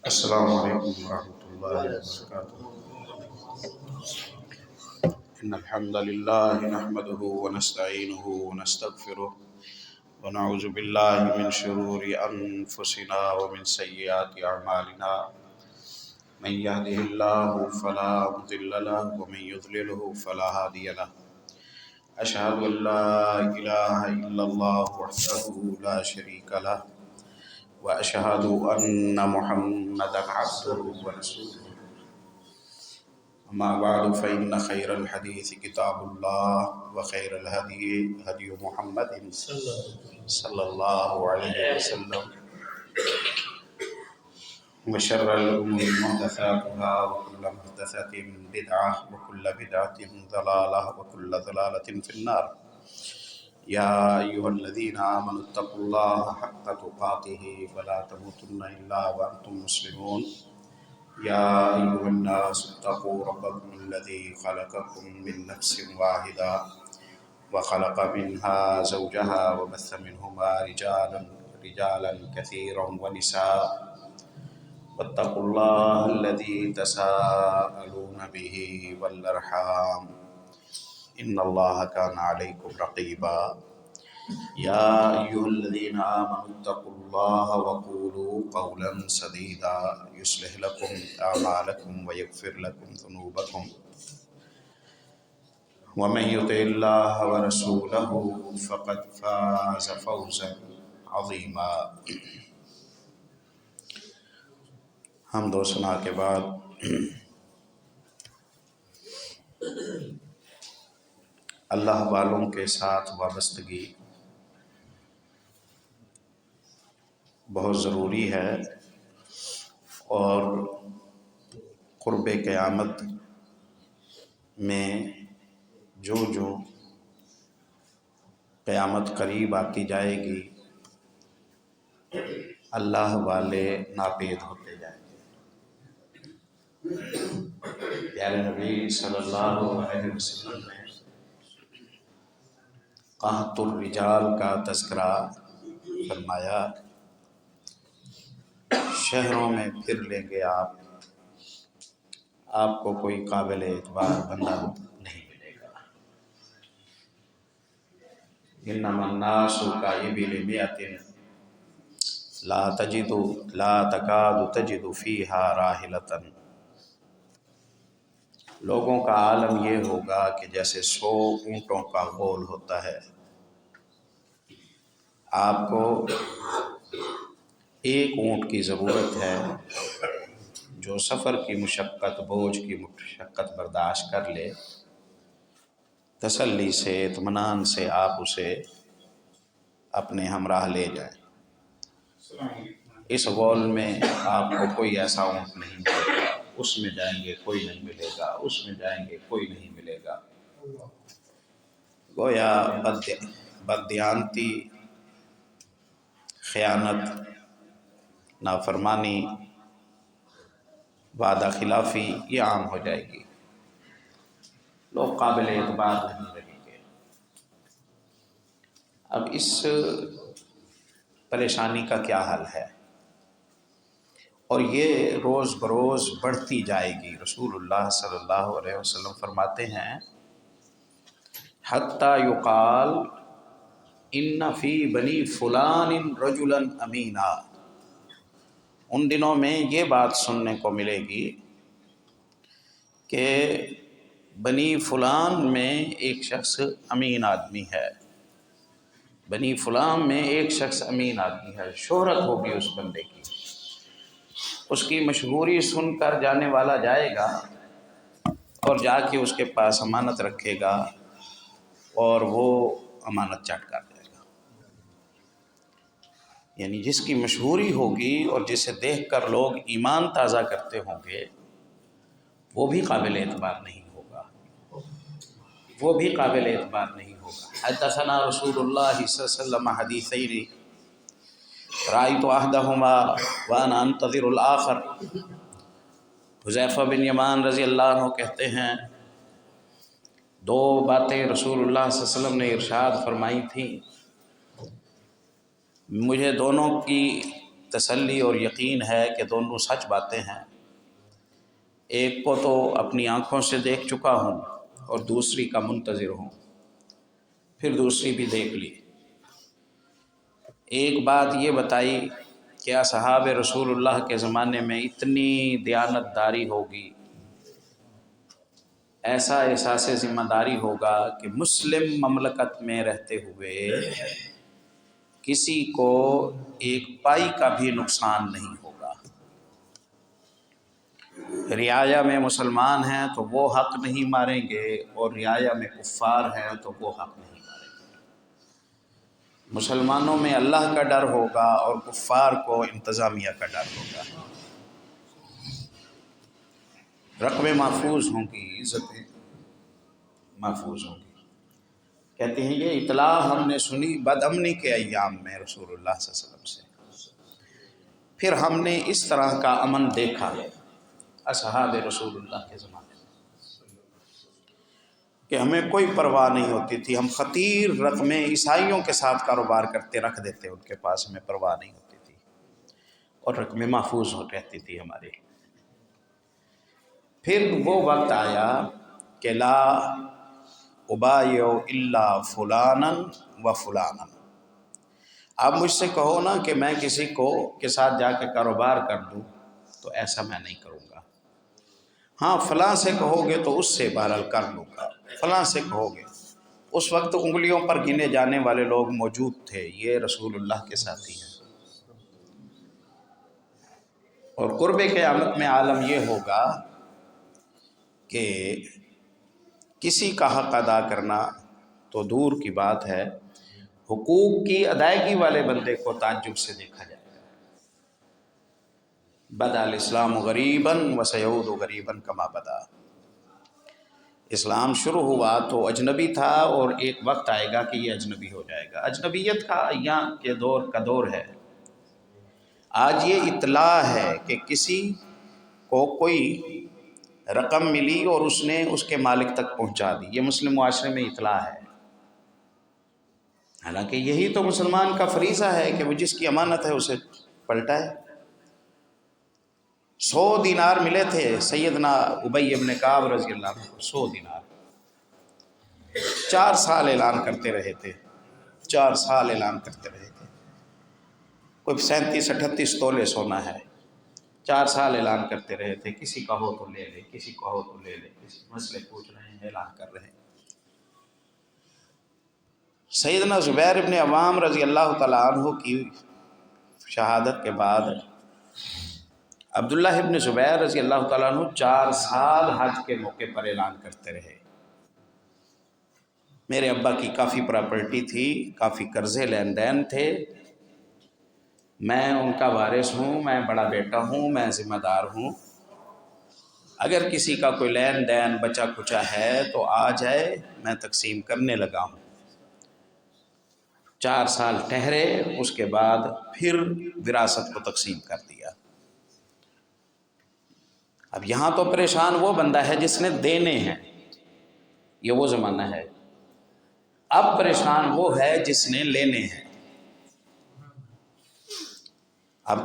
السلام علیکم ورحمۃ اللہ وبرکاتہ۔ ان الحمد للہ نحمده ونستعینه ونستغفره ونعوذ باللہ من شرور انفسنا ومن سیئات اعمالنا، من يهده الله فلا مضل له ومن يضلله فلا هادي له۔ اشهد ان لا اله الا الله وحده لا شريك له واشهد ان محمدا عبده ورسوله۔ اما بعد فان خير الحديث كتاب الله وخير الهدي هدي محمد صلى الله عليه وسلم وشر الامور محدثاتها وكل محدثة بدعة وكل بدعة ضلالة وكل ضلالة في النار۔ يا أيها الذين آمنوا اتقوا الله حق تقاته ولا تموتن إلا وأنتم مسلمون۔ يا أيها الناس اتقوا ربكم الذي خلقكم من نفس واحدة وخلق منها زوجها وبث منهما رجالا كثيرا ونساء، واتقوا الله الذي تساءلون به والأرحام ان الله كان عليكم رقيبا۔ يا أيها الذين آمنوا اتقوا الله وقولوا قولا سديدا يصلح لكم أعمالكم ويغفر لكم ذنوبكم، ومن يطع الله ورسوله فقد فاز فوزا عظيما۔ حمد و ثنا کے بعد اللہ والوں کے ساتھ وابستگی بہت ضروری ہے، اور قرب قیامت میں جو قیامت قریب آتی جائے گی اللہ والے ناپید ہوتے جائیں گے۔ پیارے نبی صلی اللہ علیہ وسلم نے قحط الرجال کا تذکرہ فرمایا، شہروں میں پھر لیں گے آپ کو کوئی قابل اعتبار بندہ نہیں ملے گا۔ انما الناس كإبل مئة لا تكاد تجد فيها راحلة۔ لوگوں کا عالم یہ ہوگا کہ جیسے 100 اونٹوں کا غول ہوتا ہے، آپ کو ایک اونٹ کی ضرورت ہے جو سفر کی مشقت، بوجھ کی مشقت برداشت کر لے، تسلی سے، اطمینان سے آپ اسے اپنے ہمراہ لے جائیں۔ اس غول میں آپ کو کوئی ایسا اونٹ نہیں ملے گا، اس میں جائیں گے کوئی نہیں ملے گا، اس میں جائیں گے کوئی نہیں ملے گا۔ گویا بددیانتی، خیانت، نافرمانی، وعدہ خلافی یہ عام ہو جائے گی، لوگ قابل اعتبار نہیں رہیں گے۔ اب اس پریشانی کا کیا حل ہے؟ اور یہ روز بروز بڑھتی جائے گی۔ رسول اللہ صلی اللہ علیہ وسلم فرماتے ہیں حتیٰ یقال ان فی بنی فلان رجلا امینا۔ ان دنوں میں یہ بات سننے کو ملے گی کہ بنی فلان میں ایک شخص امین آدمی ہے، بنی فلان میں ایک شخص امین آدمی ہے، شہرت ہوگی اس بندے کی، اس کی مشہوری سن کر جانے والا جائے گا اور جا کے اس کے پاس امانت رکھے گا اور وہ امانت چٹ کر دے گا۔ یعنی جس کی مشہوری ہوگی اور جسے دیکھ کر لوگ ایمان تازہ کرتے ہوں گے وہ بھی قابل اعتبار نہیں ہوگا، وہ بھی قابل اعتبار نہیں ہوگا۔ حدثنا رسول اللہ صلی اللہ علیہ وسلم حدیثین رأیت احدہما وانا انتظر الآخر۔ حذیفہ بن یمان رضی اللہ عنہ کہتے ہیں 2 باتیں رسول اللہ صلی اللہ علیہ وسلم نے ارشاد فرمائی تھیں، مجھے دونوں کی تسلی اور یقین ہے کہ دونوں سچ باتیں ہیں۔ ایک کو تو اپنی آنکھوں سے دیکھ چکا ہوں اور دوسری کا منتظر ہوں، پھر دوسری بھی دیکھ لی۔ ایک بات یہ بتائی کہ اصحاب رسول اللہ کے زمانے میں اتنی دیانت داری ہوگی، ایسا احساس ذمہ داری ہوگا کہ مسلم مملکت میں رہتے ہوئے کسی کو ایک پائی کا بھی نقصان نہیں ہوگا۔ رعایا میں مسلمان ہیں تو وہ حق نہیں ماریں گے، اور رعایا میں کفار ہیں تو وہ حق نہیں ماریں گے۔ مسلمانوں میں اللہ کا ڈر ہوگا اور کفار کو انتظامیہ کا ڈر ہوگا۔ رقبے محفوظ ہوں گی، عزتیں محفوظ ہوں گی۔ کہتے ہیں یہ اطلاع ہم نے سنی بدامنی کے ایام میں رسول اللہ صلی اللہ علیہ وسلم سے، پھر ہم نے اس طرح کا امن دیکھا اصحاب رسول اللہ کے زمانے میں کہ ہمیں کوئی پرواہ نہیں ہوتی تھی۔ ہم خطیر رقمیں عیسائیوں کے ساتھ کاروبار کرتے رکھ دیتے ان کے پاس، ہمیں پرواہ نہیں ہوتی تھی، اور رقمیں محفوظ ہو رہتی تھی ہماری۔ پھر وہ وقت آیا کہ لا ابایع الا فلانا و فلانا، آپ مجھ سے کہو نا کہ میں کسی کو کے ساتھ جا کے کاروبار کر دوں تو ایسا میں نہیں کروں گا۔ ہاں فلاں سے کہو گے تو اس سے بہرحال کر لوں گا، فلاں سے کہو گے۔ اس وقت انگلیوں پر گنے جانے والے لوگ موجود تھے، یہ رسول اللہ کے ساتھی ہیں۔ اور قرب قیامت میں عالم یہ ہوگا کہ کسی کا حق ادا کرنا تو دور کی بات ہے، حقوق کی ادائیگی والے بندے کو تعجب سے دیکھا جائے گا۔ بدا الاسلام غریبا وسیعود غریبا کما بدا، اسلام شروع ہوا تو اجنبی تھا، اور ایک وقت آئے گا کہ یہ اجنبی ہو جائے گا۔ اجنبیت کا ایام کے دور کا دور ہے۔ آج یہ اطلاع ہے کہ کسی کو کوئی رقم ملی اور اس نے اس کے مالک تک پہنچا دی، یہ مسلم معاشرے میں اطلاع ہے۔ حالانکہ یہی تو مسلمان کا فریضہ ہے کہ وہ جس کی امانت ہے اسے پلٹائے۔ 100 دینار ملے تھے سیدنا ابی بن کعب رضی اللہ عنہ کو، 100 دینار 4 سال اعلان کرتے رہے تھے، 4 سال اعلان کرتے رہے تھے۔ کوئی 37-38 تولے سونا ہے، 4 سال اعلان کرتے رہے تھے، کسی کا ہو تو لے لے، کسی کا ہو تو لے لے، کسی مسئلے پوچھ رہے ہیں، اعلان کر رہے ہیں۔ سیدنا زبیر ابن عوام رضی اللہ تعالیٰ عنہ کی شہادت کے بعد عبداللہ ابن زبیر رضی اللہ تعالیٰ عنہ 4 سال حج کے موقع پر اعلان کرتے رہے، میرے ابا کی کافی پراپرٹی تھی، کافی قرضے لین دین تھے، میں ان کا وارث ہوں، میں بڑا بیٹا ہوں، میں ذمہ دار ہوں، اگر کسی کا کوئی لین دین بچا کچا ہے تو آ جائے، میں تقسیم کرنے لگا ہوں۔ 4 سال ٹھہرے، اس کے بعد پھر وراثت کو تقسیم کر دیا۔ اب یہاں تو پریشان وہ بندہ ہے جس نے دینے ہیں، یہ وہ زمانہ ہے۔ اب پریشان وہ ہے جس نے لینے ہیں۔ اب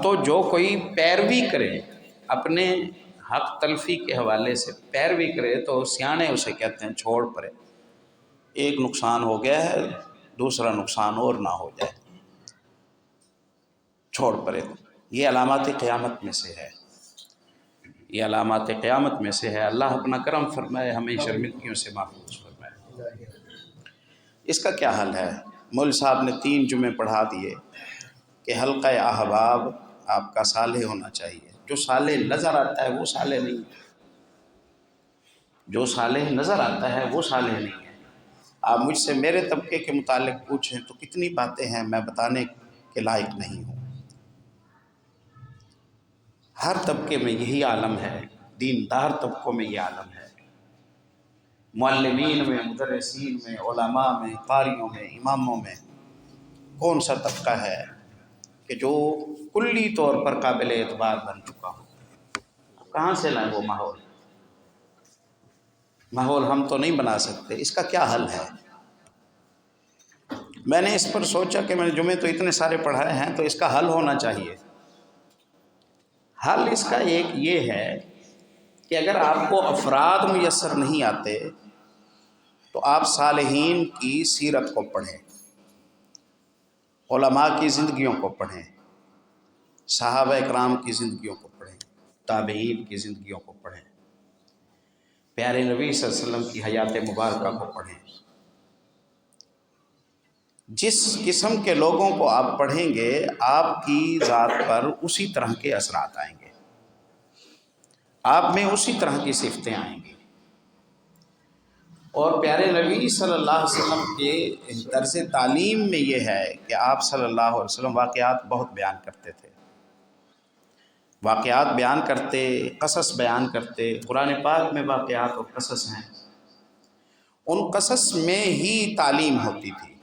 تو جو کوئی پیروی کرے، اپنے حق تلفی کے حوالے سے پیروی کرے تو سیانے اسے کہتے ہیں چھوڑ پرے، ایک نقصان ہو گیا ہے دوسرا نقصان اور نہ ہو جائے، چھوڑ پرے۔ یہ علامات قیامت میں سے ہے، یہ علامات قیامت میں سے ہے۔ اللہ اپنا کرم فرمائے، ہمیں شرمندگیوں سے محفوظ فرمائے۔ اس کا کیا حل ہے؟ مول صاحب نے 3 جمعے پڑھا دیے کہ حلقہ احباب آپ کا صالح ہونا چاہیے۔ جو صالح نظر آتا ہے وہ صالح نہیں ہے، جو صالح نظر آتا ہے وہ صالح نہیں ہے۔ آپ مجھ سے میرے طبقے کے متعلق پوچھیں تو کتنی باتیں ہیں میں بتانے کے لائق نہیں ہوں۔ ہر طبقے میں یہی عالم ہے، دیندار طبقوں میں یہ عالم ہے، معلمین میں، مدرسین میں، علماء میں، قاریوں میں، اماموں میں کون سا طبقہ ہے کہ جو کلی طور پر قابل اعتبار بن چکا ہو؟ کہاں سے لائیں وہ ماحول ہم تو نہیں بنا سکتے، اس کا کیا حل ہے؟ میں نے اس پر سوچا کہ میں نے جمعے تو اتنے سارے پڑھائے ہیں تو اس کا حل ہونا چاہیے۔ حل اس کا ایک یہ ہے کہ اگر آپ کو افراد میسر نہیں آتے تو آپ صالحین کی سیرت کو پڑھیں، علماء کی زندگیوں کو پڑھیں، صحابہ اکرام کی زندگیوں کو پڑھیں، تابعین کی زندگیوں کو پڑھیں، پیارے نبی صلی اللہ علیہ وسلم کی حیات مبارکہ کو پڑھیں۔ جس قسم کے لوگوں کو آپ پڑھیں گے آپ کی ذات پر اسی طرح کے اثرات آئیں گے، آپ میں اسی طرح کی صفتیں آئیں گی۔ اور پیارے نبی صلی اللہ علیہ وسلم کے طرز تعلیم میں یہ ہے کہ آپ صلی اللہ علیہ وسلم واقعات بہت بیان کرتے تھے، واقعات بیان کرتے، قصص بیان کرتے۔ قرآن پاک میں واقعات اور قصص ہیں، ان قصص میں ہی تعلیم ہوتی تھی،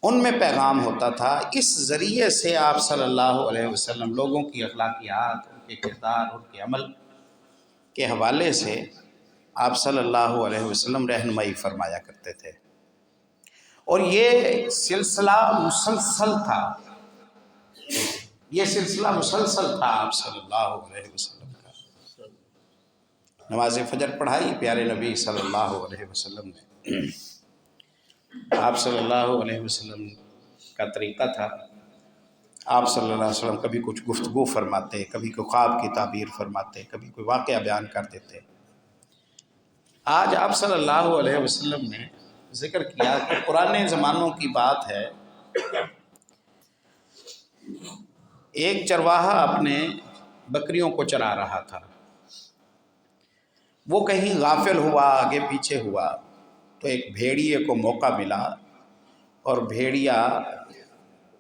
ان میں پیغام ہوتا تھا۔ اس ذریعے سے آپ صلی اللہ علیہ وسلم لوگوں کی اخلاقیات، ان کے کردار، ان کے عمل کے حوالے سے آپ صلی اللہ علیہ وسلم رہنمائی فرمایا کرتے تھے۔ اور یہ سلسلہ مسلسل تھا، یہ سلسلہ مسلسل تھا آپ صلی اللہ علیہ وسلم کا۔ نماز فجر پڑھائی پیارے نبی صلی اللہ علیہ وسلم نے۔ آپ صلی اللہ علیہ وسلم کا طریقہ تھا، آپ صلی اللہ علیہ وسلم کبھی کچھ گفتگو فرماتے، کبھی کوئی خواب کی تعبیر فرماتے، کبھی کوئی واقعہ بیان کر دیتے۔ آج آپ صلی اللہ علیہ وسلم نے ذکر کیا کہ پرانے زمانوں کی بات ہے، ایک چرواہا اپنے بکریوں کو چرا رہا تھا، وہ کہیں غافل ہوا، آگے پیچھے ہوا تو ایک بھیڑیے کو موقع ملا اور بھیڑیا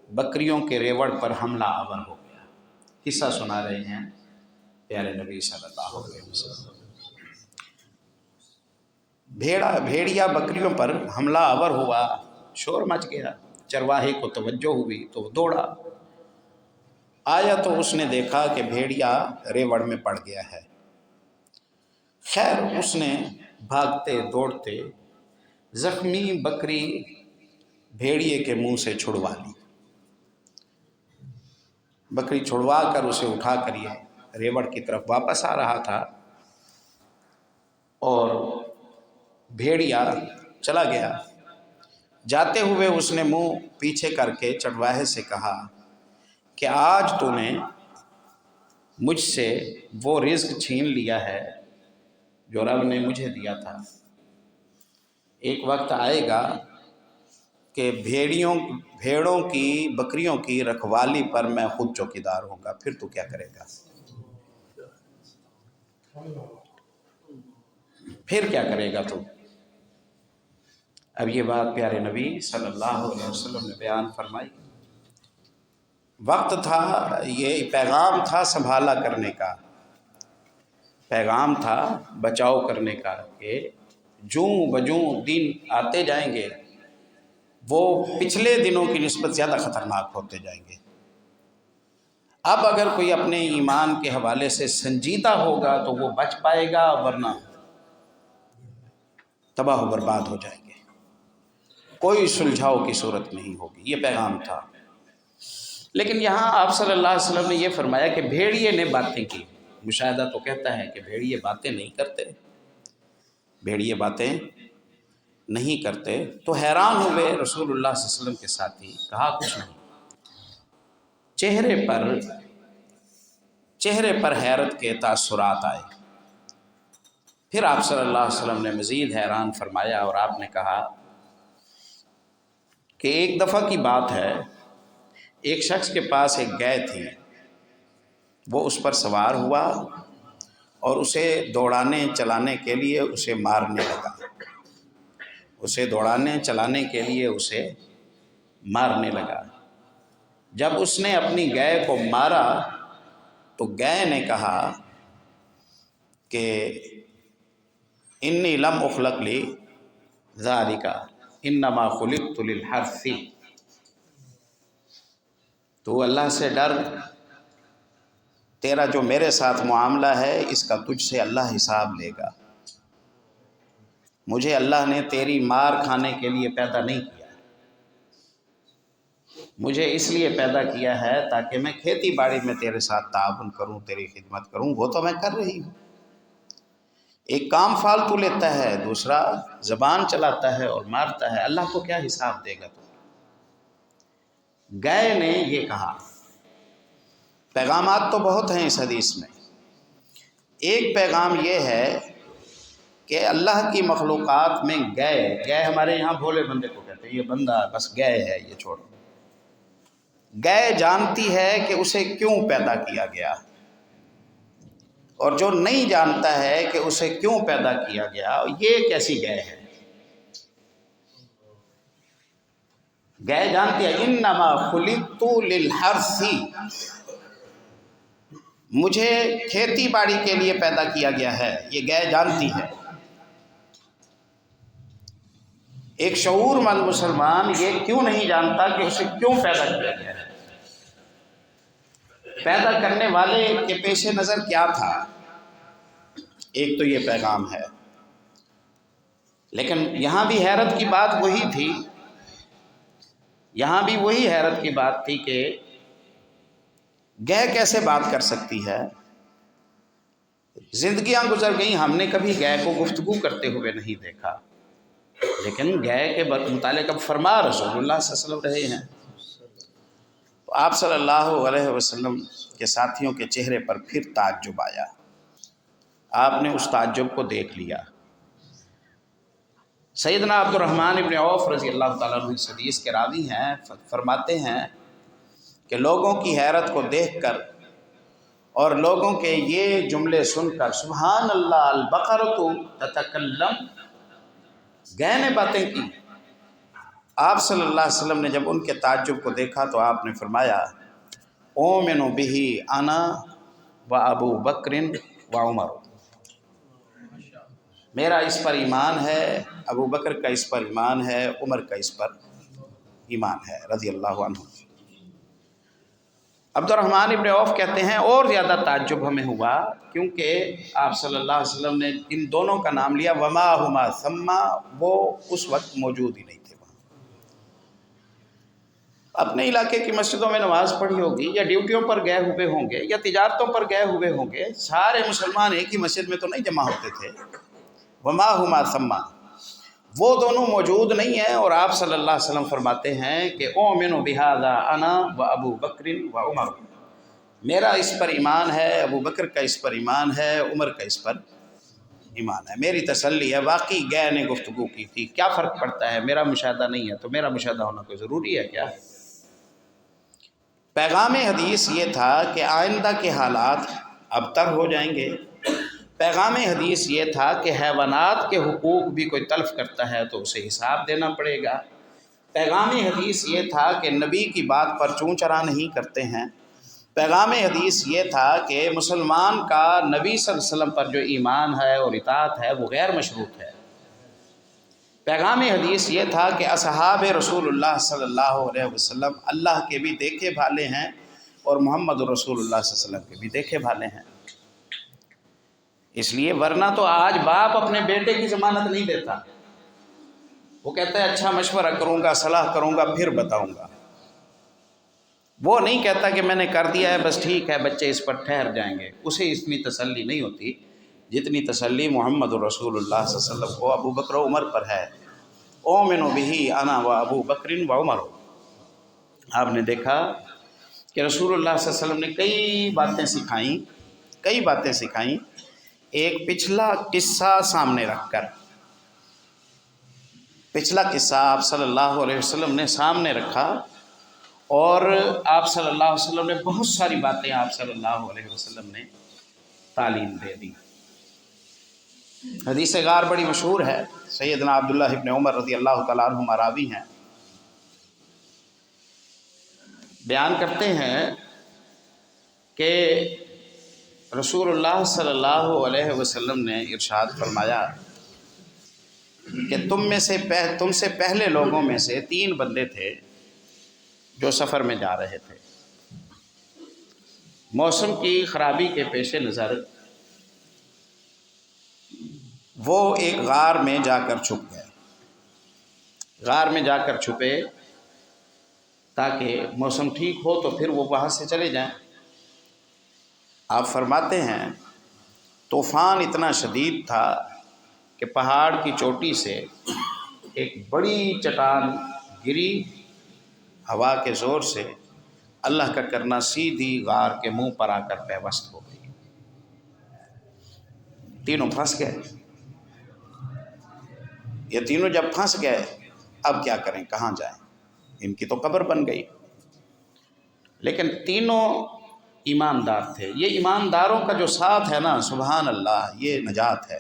بکریوں کے ریوڑ پر حملہ آور ہو گیا۔ قصہ سنا رہے ہیں پیارے نبی صلی اللہ علیہ وسلم۔ بھیڑیا بکریوں پر حملہ آور ہوا، شور مچ گیا، چرواہے کو توجہ ہوئی تو وہ دوڑا آیا تو اس نے دیکھا کہ بھیڑیا ریوڑ میں پڑ گیا ہے۔ خیر اس نے بھاگتے دوڑتے زخمی بکری بھیڑیے کے منہ سے چھڑوا لی، بکری چھڑوا کر اسے اٹھا کر یہ ریوڑ کی طرف واپس آ رہا تھا اور بھیڑیا چلا گیا۔ جاتے ہوئے اس نے منہ پیچھے کر کے چرواہے سے کہا کہ آج تو نے مجھ سے وہ رزق چھین لیا ہے جو رب نے مجھے دیا تھا، ایک وقت آئے گا کہ بھیڑوں کی بکریوں کی رکھوالی پر میں خود چوکیدار ہوں گا، پھر تو کیا کرے گا، پھر کیا کرے گا تو۔ اب یہ بات پیارے نبی صلی اللہ علیہ وسلم نے بیان فرمائی۔ وقت تھا، یہ پیغام تھا سنبھالا کرنے کا، پیغام تھا بچاؤ کرنے کا کہ جوں بجوں دن آتے جائیں گے وہ پچھلے دنوں کی نسبت زیادہ خطرناک ہوتے جائیں گے۔ اب اگر کوئی اپنے ایمان کے حوالے سے سنجیدہ ہوگا تو وہ بچ پائے گا، ورنہ تباہ و برباد ہو جائیں گے، کوئی سلجھاؤ کی صورت نہیں ہوگی۔ یہ پیغام تھا۔ لیکن یہاں آپ صلی اللہ علیہ وسلم نے یہ فرمایا کہ بھیڑیے نے باتیں کی۔ مشاہدہ تو کہتا ہے کہ بھیڑیے باتیں نہیں کرتے، بھیڑیے باتیں نہیں کرتے۔ تو حیران ہوئے رسول اللہ صلی اللہ علیہ وسلم کے ساتھی، کہا کچھ نہیں، چہرے پر حیرت کے تاثرات آئے۔ پھر آپ صلی اللہ علیہ وسلم نے مزید حیران فرمایا اور آپ نے کہا کہ ایک دفعہ کی بات ہے، ایک شخص کے پاس ایک گائے تھی، وہ اس پر سوار ہوا اور اسے دوڑانے چلانے کے لیے اسے مارنے لگا، اسے دوڑانے چلانے کے لیے اسے مارنے لگا۔ جب اس نے اپنی گائے کو مارا تو گائے نے کہا کہ انی لم اخلق لی ذالک انما خلقت للحرث، تو اللہ سے ڈر، تیرا جو میرے ساتھ معاملہ ہے اس کا تجھ سے اللہ حساب لے گا، مجھے اللہ نے تیری مار کھانے کے لیے پیدا نہیں کیا، مجھے اس لیے پیدا کیا ہے تاکہ میں کھیتی باڑی میں تیرے ساتھ تعاون کروں، تیری خدمت کروں، وہ تو میں کر رہی ہوں۔ ایک کام فالتو لیتا ہے، دوسرا زبان چلاتا ہے اور مارتا ہے، اللہ کو کیا حساب دے گا تو؟ گائے نے یہ کہا۔ پیغامات تو بہت ہیں اس حدیث میں، ایک پیغام یہ ہے کہ اللہ کی مخلوقات میں گائے ہمارے یہاں بھولے بندے کو کہتے ہیں، یہ بندہ بس گائے ہے، یہ چھوڑو۔ گائے جانتی ہے کہ اسے کیوں پیدا کیا گیا، اور جو نہیں جانتا ہے کہ اسے کیوں پیدا کیا گیا، یہ کیسی گائے ہے؟ گائے جانتی ہے، انما خلقت للحرث، مجھے کھیتی باڑی کے لیے پیدا کیا گیا ہے، یہ گائے جانتی ہے۔ ایک شعور مند مسلمان یہ کیوں نہیں جانتا کہ اسے کیوں پیدا کیا گیا ہے؟ پیدا کرنے والے کے پیش نظر کیا تھا؟ ایک تو یہ پیغام ہے، لیکن یہاں بھی حیرت کی بات وہی تھی، یہاں بھی وہی حیرت کی بات تھی کہ گائے کیسے بات کر سکتی ہے؟ زندگیاں گزر گئیں، ہم نے کبھی گائے کو گفتگو کرتے ہوئے نہیں دیکھا، لیکن گائے کے متعلق اب فرما رسول اللہ صلی اللہ علیہ وسلم رہے ہیں، تو آپ صلی اللہ علیہ وسلم کے ساتھیوں کے چہرے پر پھر تعجب آیا، آپ نے اس تعجب کو دیکھ لیا۔ سیدنا عبد الرحمن ابن عوف رضی اللہ تعالیٰ عنہ اس حدیث کے راوی ہیں، فرماتے ہیں کہ لوگوں کی حیرت کو دیکھ کر اور لوگوں کے یہ جملے سن کر، سبحان اللہ البقرۃ تتکلم، گائے نے باتیں کی، آپ صلی اللہ علیہ وسلم نے جب ان کے تعجب کو دیکھا تو آپ نے فرمایا، اومن بہ انا و ابو بکر و عمر، میرا اس پر ایمان ہے، ابو بکر کا اس پر ایمان ہے، عمر کا اس پر ایمان ہے رضی اللہ عنہ۔ عبد الرحمن ابن عوف کہتے ہیں اور زیادہ تعجب ہمیں ہوا کیونکہ آپ صلی اللہ علیہ وسلم نے ان دونوں کا نام لیا، وما ہما ثم، وہ اس وقت موجود ہی نہیں تھے وہاں، اپنے علاقے کی مسجدوں میں نماز پڑھی ہوگی، یا ڈیوٹیوں پر گئے ہوئے ہوں گے، یا تجارتوں پر گئے ہوئے ہوں گے، سارے مسلمان ایک ہی مسجد میں تو نہیں جمع ہوتے تھے۔ وما ہما ثم، وہ دونوں موجود نہیں ہیں، اور آپ صلی اللہ علیہ وسلم فرماتے ہیں کہ اومن بہذا انا و ابو بکر و عمر، میرا اس پر ایمان ہے، ابو بکر کا اس پر ایمان ہے، عمر کا اس پر ایمان ہے، میری تسلی ہے، واقعی گائے نے گفتگو کی تھی، کیا فرق پڑتا ہے، میرا مشاہدہ نہیں ہے تو میرا مشاہدہ ہونا کوئی ضروری ہے کیا؟ پیغام حدیث یہ تھا کہ آئندہ کے حالات ابتر ہو جائیں گے، پیغام حدیث یہ تھا کہ حیوانات کے حقوق بھی کوئی تلف کرتا ہے تو اسے حساب دینا پڑے گا، پیغام حدیث یہ تھا کہ نبی کی بات پر چوں چرا نہیں کرتے ہیں، پیغام حدیث یہ تھا کہ مسلمان کا نبی صلی اللہ علیہ وسلم پر جو ایمان ہے اور اطاعت ہے وہ غیر مشروط ہے، پیغام حدیث یہ تھا کہ اصحاب رسول اللہ صلی اللہ علیہ وسلم اللہ کے بھی دیکھے بھالے ہیں اور محمد رسول اللہ صلی اللہ علیہ وسلم کے بھی دیکھے بھالے ہیں، اس لیے ورنہ تو آج باپ اپنے بیٹے کی ضمانت نہیں دیتا، وہ کہتا ہے اچھا مشورہ کروں گا، صلاح کروں گا، پھر بتاؤں گا، وہ نہیں کہتا کہ میں نے کر دیا ہے بس ٹھیک ہے بچے اس پر ٹھہر جائیں گے، اسے اتنی تسلی نہیں ہوتی جتنی تسلی محمد رسول اللہ صلی اللہ علیہ وسلم کو ابو بکر و عمر پر ہے، اومن بہ انا و ابو بکر و عمر۔ آپ نے دیکھا کہ رسول اللہ صلی اللہ علیہ وسلم نے کئی باتیں سکھائیں، ایک پچھلا قصہ سامنے رکھ کر، پچھلا قصہ آپ صلی اللہ علیہ وسلم نے سامنے رکھا، اور آپ صلی اللہ علیہ وسلم نے بہت ساری باتیں آپ صلی اللہ علیہ وسلم نے تعلیم دے دی۔ حدیث غار بڑی مشہور ہے، سیدنا عبداللہ ابن عمر رضی اللہ تعالیٰ عنہما راوی ہیں، بیان کرتے ہیں کہ رسول اللہ صلی اللہ علیہ وسلم نے ارشاد فرمایا کہ تم سے پہلے لوگوں میں سے 3 بندے تھے جو سفر میں جا رہے تھے، موسم کی خرابی کے پیش نظر وہ ایک غار میں جا کر چھپ گئے، غار میں جا کر چھپے تاکہ موسم ٹھیک ہو تو پھر وہ وہاں سے چلے جائیں۔ آپ فرماتے ہیں طوفان اتنا شدید تھا کہ پہاڑ کی چوٹی سے ایک بڑی چٹان گری، ہوا کے زور سے اللہ کا کرنا سیدھی غار کے منہ پر آ کر پیوست ہو گئی، تینوں پھنس گئے۔ یہ تینوں جب پھنس گئے اب کیا کریں، کہاں جائیں، ان کی تو قبر بن گئی۔ لیکن تینوں ایماندار تھے۔ یہ ایمانداروں کا جو ساتھ ہے نا، سبحان اللہ، یہ نجات ہے۔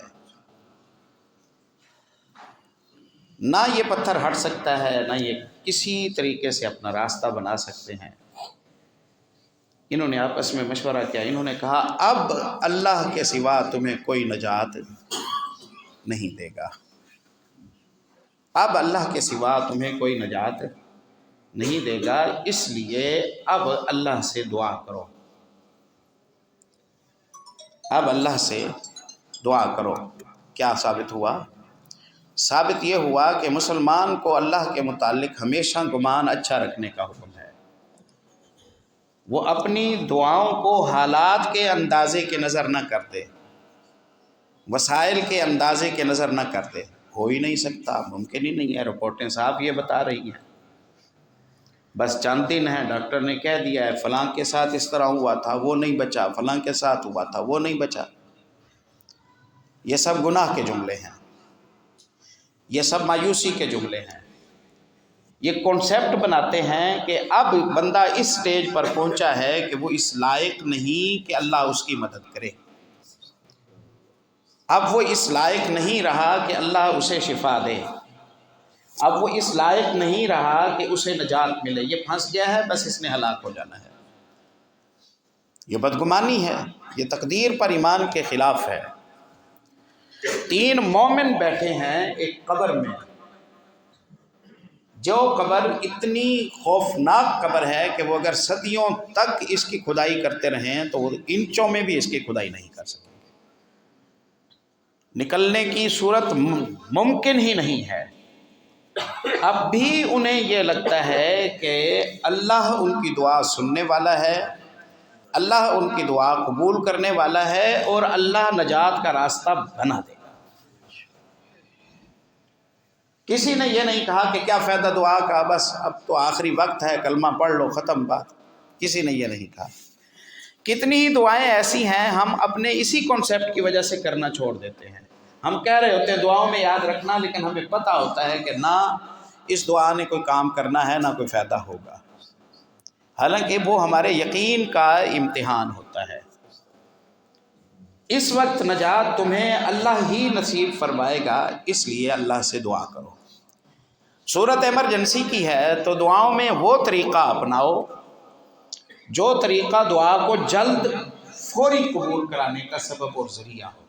نہ یہ پتھر ہٹ سکتا ہے، نہ یہ کسی طریقے سے اپنا راستہ بنا سکتے ہیں۔ انہوں نے آپس میں مشورہ کیا، انہوں نے کہا اب اللہ کے سوا تمہیں کوئی نجات نہیں دے گا، اب اللہ کے سوا تمہیں کوئی نجات نہیں دے گا، اس لیے اب اللہ سے دعا کرو، اب اللہ سے دعا کرو۔ کیا ثابت ہوا؟ ثابت یہ ہوا کہ مسلمان کو اللہ کے متعلق ہمیشہ گمان اچھا رکھنے کا حکم ہے۔ وہ اپنی دعاؤں کو حالات کے اندازے کے نظر نہ کرتے، وسائل کے اندازے کے نظر نہ کرتے۔ ہو ہی نہیں سکتا، ممکن ہی نہیں ہے، رپورٹیں صاحب یہ بتا رہی ہیں، بس چند دن ہیں، ڈاکٹر نے کہہ دیا ہے فلاں کے ساتھ اس طرح ہوا تھا وہ نہیں بچا، فلاں کے ساتھ ہوا تھا وہ نہیں بچا۔ یہ سب گناہ کے جملے ہیں، یہ سب مایوسی کے جملے ہیں۔ یہ کنسیپٹ بناتے ہیں کہ اب بندہ اس سٹیج پر پہنچا ہے کہ وہ اس لائق نہیں کہ اللہ اس کی مدد کرے، اب وہ اس لائق نہیں رہا کہ اللہ اسے شفا دے، اب وہ اس لائق نہیں رہا کہ اسے نجات ملے، یہ پھنس گیا ہے، بس اس نے ہلاک ہو جانا ہے۔ یہ بدگمانی ہے، یہ تقدیر پر ایمان کے خلاف ہے۔ تین مومن بیٹھے ہیں ایک قبر میں، جو قبر اتنی خوفناک قبر ہے کہ وہ اگر صدیوں تک اس کی کھدائی کرتے رہیں تو وہ انچوں میں بھی اس کی کھدائی نہیں کر سکیں گے، نکلنے کی صورت ممکن ہی نہیں ہے۔ اب بھی انہیں یہ لگتا ہے کہ اللہ ان کی دعا سننے والا ہے، اللہ ان کی دعا قبول کرنے والا ہے، اور اللہ نجات کا راستہ بنا دے گا۔ کسی نے یہ نہیں کہا کہ کیا فائدہ دعا کا، بس اب تو آخری وقت ہے، کلمہ پڑھ لو، ختم بات، کسی نے یہ نہیں کہا۔ کتنی ہی دعائیں ایسی ہیں ہم اپنے اسی کانسیپٹ کی وجہ سے کرنا چھوڑ دیتے ہیں۔ ہم کہہ رہے ہوتے ہیں دعاؤں میں یاد رکھنا، لیکن ہمیں پتہ ہوتا ہے کہ نہ اس دعا نے کوئی کام کرنا ہے، نہ کوئی فائدہ ہوگا، حالانکہ وہ ہمارے یقین کا امتحان ہوتا ہے۔ اس وقت نجات تمہیں اللہ ہی نصیب فرمائے گا، اس لیے اللہ سے دعا کرو۔ صورت ایمرجنسی کی ہے تو دعاؤں میں وہ طریقہ اپناؤ جو طریقہ دعا کو جلد فوری قبول کرانے کا سبب اور ذریعہ ہو۔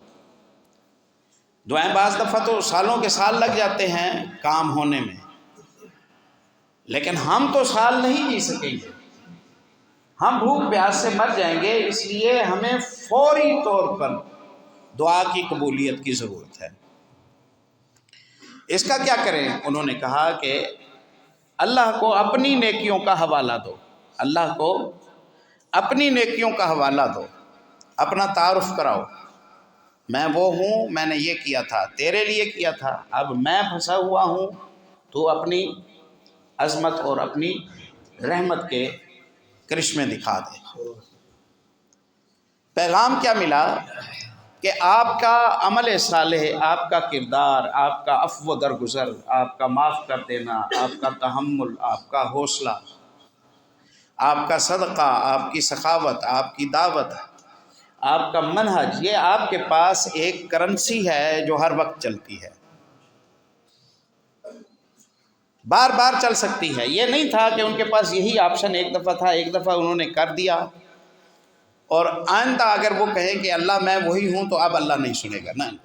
دعائیں بعض دفعہ تو سالوں کے سال لگ جاتے ہیں کام ہونے میں، لیکن ہم تو سال نہیں جی سکیں گے، ہم بھوک پیاس سے مر جائیں گے، اس لیے ہمیں فوری طور پر دعا کی قبولیت کی ضرورت ہے۔ اس کا کیا کریں؟ انہوں نے کہا کہ اللہ کو اپنی نیکیوں کا حوالہ دو، اللہ کو اپنی نیکیوں کا حوالہ دو، اپنا تعارف کراؤ، میں وہ ہوں، میں نے یہ کیا تھا، تیرے لیے کیا تھا، اب میں پھنسا ہوا ہوں، تو اپنی عظمت اور اپنی رحمت کے کرشمے دکھا دے۔ پیغام کیا ملا کہ آپ کا عمل صالح، آپ کا کردار، آپ کا عفو و درگزر، آپ کا معاف کر دینا، آپ کا تحمل، آپ کا حوصلہ، آپ کا صدقہ، آپ کی سخاوت، آپ کی دعوت، آپ کا منہج، یہ آپ کے پاس ایک کرنسی ہے جو ہر وقت چلتی ہے، بار بار چل سکتی ہے۔ یہ نہیں تھا کہ ان کے پاس یہی آپشن ایک دفعہ تھا، ایک دفعہ انہوں نے کر دیا اور آئندہ اگر وہ کہیں کہ اللہ میں وہی ہوں تو اب اللہ نہیں سنے گا، نہیں۔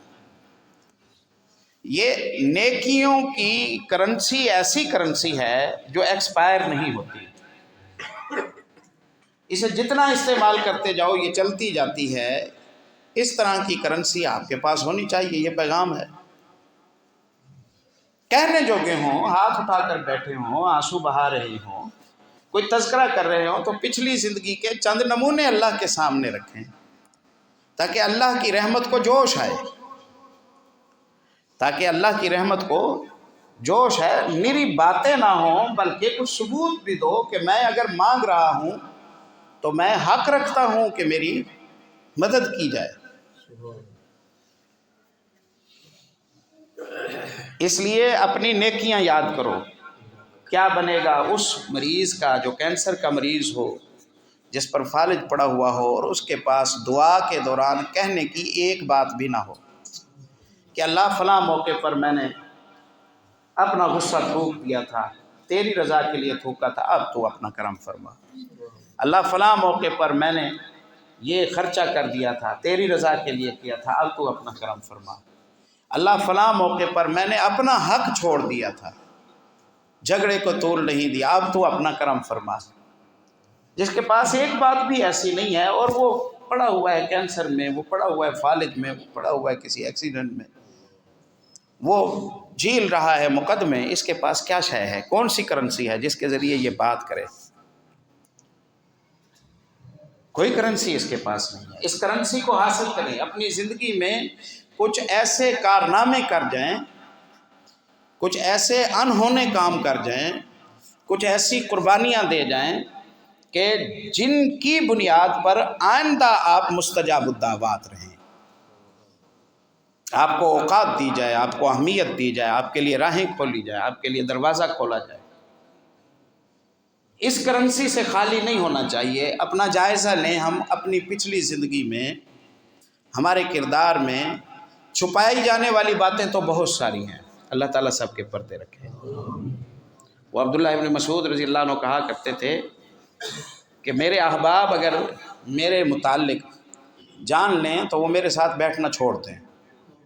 یہ نیکیوں کی کرنسی ایسی کرنسی ہے جو ایکسپائر نہیں ہوتی، اسے جتنا استعمال کرتے جاؤ یہ چلتی جاتی ہے۔ اس طرح کی کرنسی آپ کے پاس ہونی چاہیے۔ یہ پیغام ہے، کہنے جوگے ہوں، ہاتھ اٹھا کر بیٹھے ہوں، آنسو بہا رہے ہوں، کوئی تذکرہ کر رہے ہوں تو پچھلی زندگی کے چند نمونے اللہ کے سامنے رکھیں تاکہ اللہ کی رحمت کو جوش آئے، تاکہ اللہ کی رحمت کو جوش ہے، میری باتیں نہ ہوں بلکہ کچھ ثبوت بھی دو کہ میں اگر مانگ رہا ہوں تو میں حق رکھتا ہوں کہ میری مدد کی جائے۔ اس لیے اپنی نیکیاں یاد کرو۔ کیا بنے گا اس مریض کا جو کینسر کا مریض ہو، جس پر فالج پڑا ہوا ہو اور اس کے پاس دعا کے دوران کہنے کی ایک بات بھی نہ ہو کہ اللہ فلاں موقع پر میں نے اپنا غصہ تھوک دیا تھا، تیری رضا کے لیے تھوکا تھا، اب تو اپنا کرم فرما۔ اللہ فلاں موقع پر میں نے یہ خرچہ کر دیا تھا، تیری رضا کے لیے کیا تھا، اب تو اپنا کرم فرما۔ اللہ فلاں موقع پر میں نے اپنا حق چھوڑ دیا تھا، جھگڑے کو طول نہیں دیا، اب تو اپنا کرم فرما۔ جس کے پاس ایک بات بھی ایسی نہیں ہے اور وہ پڑا ہوا ہے کینسر میں، وہ پڑا ہوا ہے فالج میں، وہ پڑا ہوا ہے کسی ایکسیڈنٹ میں، وہ جھیل رہا ہے مقدمے، اس کے پاس کیا شے ہے، کون سی کرنسی ہے جس کے ذریعے یہ بات کرے؟ کوئی کرنسی اس کے پاس نہیں ہے۔ اس کرنسی کو حاصل کریں، اپنی زندگی میں کچھ ایسے کارنامے کر جائیں، کچھ ایسے انہونے کام کر جائیں، کچھ ایسی قربانیاں دے جائیں کہ جن کی بنیاد پر آئندہ آپ مستجاب الدعوات رہیں، آپ کو اوقات دی جائے، آپ کو اہمیت دی جائے، آپ کے لیے راہیں کھولی جائے، آپ کے لیے دروازہ کھولا جائے۔ اس کرنسی سے خالی نہیں ہونا چاہیے۔ اپنا جائزہ لیں، ہم اپنی پچھلی زندگی میں ہمارے کردار میں چھپائی جانے والی باتیں تو بہت ساری ہیں، اللہ تعالیٰ سب کے پردے رکھے۔ وہ عبداللہ ابن مسعود رضی اللہ عنہ کہا کرتے تھے کہ میرے احباب اگر میرے متعلق جان لیں تو وہ میرے ساتھ بیٹھنا چھوڑ دیں۔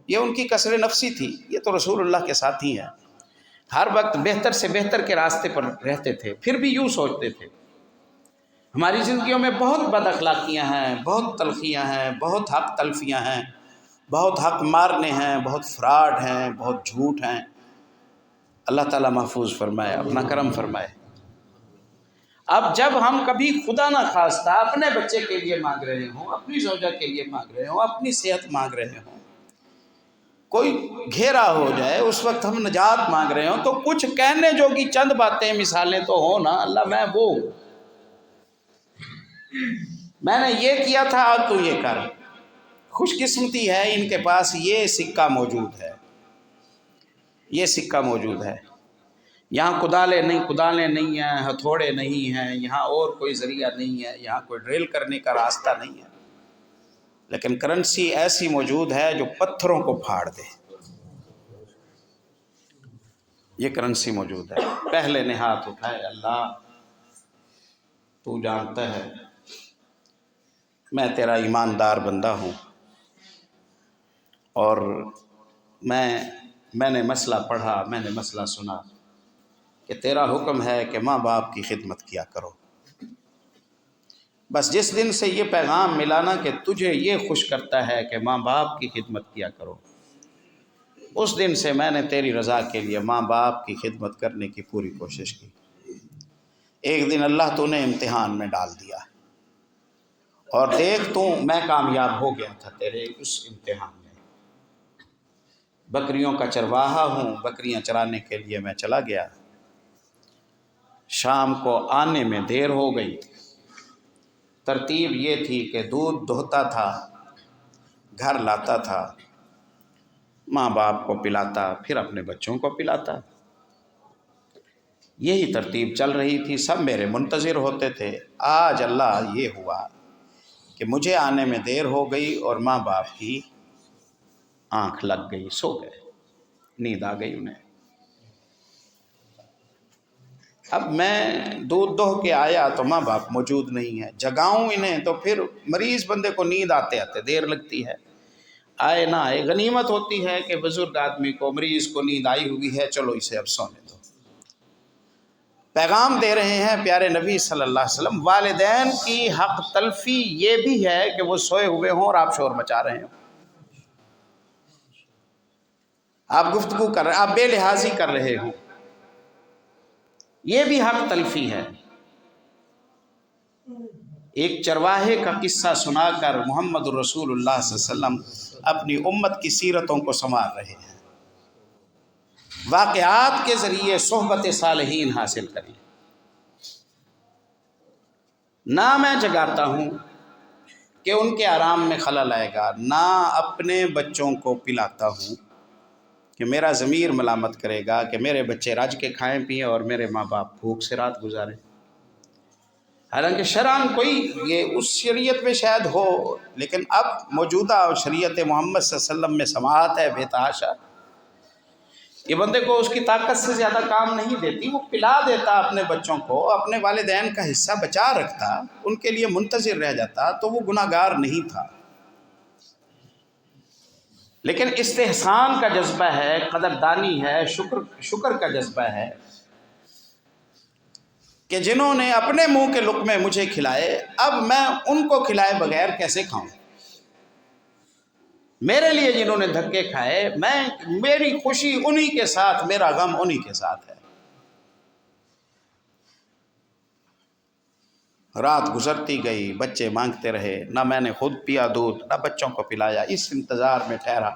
یہ ان کی کسر نفسی تھی، یہ تو رسول اللہ کے ساتھی ہیں، ہر وقت بہتر سے بہتر کے راستے پر رہتے تھے، پھر بھی یوں سوچتے تھے ہماری زندگیوں میں بہت بد اخلاقیاں ہیں، بہت تلخیاں ہیں، بہت حق تلفیاں ہیں، بہت حق مارنے ہیں، بہت فراڈ ہیں، بہت جھوٹ ہیں۔ اللہ تعالیٰ محفوظ فرمائے، اپنا کرم فرمائے۔ اب جب ہم کبھی خدا نہ خواستہ اپنے بچے کے لیے مانگ رہے ہوں، اپنی زوجہ کے لیے مانگ رہے ہوں، اپنی صحت مانگ رہے ہوں، کوئی گھیرا ہو جائے، اس وقت ہم نجات مانگ رہے ہوں، تو کچھ کہنے جو کہ چند باتیں مثالیں تو ہوں نا، اللہ میں نے یہ کیا تھا، اب تو یہ کر۔ خوش قسمتی ہے ان کے پاس یہ سکہ موجود ہے، یہ سکہ موجود ہے۔ یہاں کدالیں نہیں ہیں، ہتھوڑے نہیں ہیں، یہاں اور کوئی ذریعہ نہیں ہے، یہاں کوئی ڈرل کرنے کا راستہ نہیں ہے، لیکن کرنسی ایسی موجود ہے جو پتھروں کو پھاڑ دے۔ یہ کرنسی موجود ہے۔ پہلے نے ہاتھ اٹھائے، اللہ تو جانتا ہے میں تیرا ایماندار بندہ ہوں، اور میں نے مسئلہ پڑھا، میں نے مسئلہ سنا کہ تیرا حکم ہے کہ ماں باپ کی خدمت کیا کرو۔ بس جس دن سے یہ پیغام ملا نا کہ تجھے یہ خوش کرتا ہے کہ ماں باپ کی خدمت کیا کرو، اس دن سے میں نے تیری رضا کے لیے ماں باپ کی خدمت کرنے کی پوری کوشش کی۔ ایک دن اللہ تو نے امتحان میں ڈال دیا، اور دیکھ تو میں کامیاب ہو گیا تھا تیرے اس امتحان میں۔ بکریوں کا چرواہا ہوں، بکریاں چرانے کے لیے میں چلا گیا، شام کو آنے میں دیر ہو گئی۔ ترتیب یہ تھی کہ دودھ دہتا تھا، گھر لاتا تھا، ماں باپ کو پلاتا، پھر اپنے بچوں کو پلاتا۔ یہی ترتیب چل رہی تھی، سب میرے منتظر ہوتے تھے۔ آج اللہ یہ ہوا کہ مجھے آنے میں دیر ہو گئی اور ماں باپ کی آنکھ لگ گئی، سو گئے، نیند آ گئی انہیں۔ اب میں دودھ دوہ کے آیا تو ماں باپ موجود نہیں ہے، جگاؤں انہیں تو پھر مریض بندے کو نیند آتے آتے دیر لگتی ہے، آئے نہ آئے۔ غنیمت ہوتی ہے کہ بزرگ آدمی کو، مریض کو نیند آئی ہوئی ہے، چلو اسے اب سونے دو۔ پیغام دے رہے ہیں پیارے نبی صلی اللہ علیہ وسلم، والدین کی حق تلفی یہ بھی ہے کہ وہ سوئے ہوئے ہوں اور آپ شور مچا رہے ہوں، آپ گفتگو کر رہے ہیں، آپ بے لحاظی کر رہے ہوں، یہ بھی حق تلفی ہے۔ ایک چرواہے کا قصہ سنا کر محمد رسول اللہ صلی اللہ علیہ وسلم اپنی امت کی سیرتوں کو سنوار رہے ہیں۔ واقعات کے ذریعے صحبت صالحین حاصل کریں۔ نہ میں جگاتا ہوں کہ ان کے آرام میں خلل آئے گا، نہ اپنے بچوں کو پلاتا ہوں کہ میرا ضمیر ملامت کرے گا کہ میرے بچے رج کے کھائیں پئیں اور میرے ماں باپ بھوک سے رات گزاریں۔ حالانکہ شرعاً کوئی یہ اس شریعت میں شاید ہو، لیکن اب موجودہ شریعت محمد صلی اللہ علیہ وسلم میں سماعت ہے بے تحاشا۔ یہ بندے کو اس کی طاقت سے زیادہ کام نہیں دیتی، وہ پلا دیتا اپنے بچوں کو، اپنے والدین کا حصہ بچا رکھتا، ان کے لیے منتظر رہ جاتا تو وہ گناہ گار نہیں تھا۔ لیکن استحسان کا جذبہ ہے، قدردانی ہے، شکر کا جذبہ ہے کہ جنہوں نے اپنے منہ کے لقمے مجھے کھلائے، اب میں ان کو کھلائے بغیر کیسے کھاؤں؟ میرے لیے جنہوں نے دھکے کھائے، میری خوشی انہی کے ساتھ، میرا غم انہی کے ساتھ ہے۔ رات گزرتی گئی، بچے مانگتے رہے، نہ میں نے خود پیا دودھ نہ بچوں کو پلایا، اس انتظار میں ٹھہرا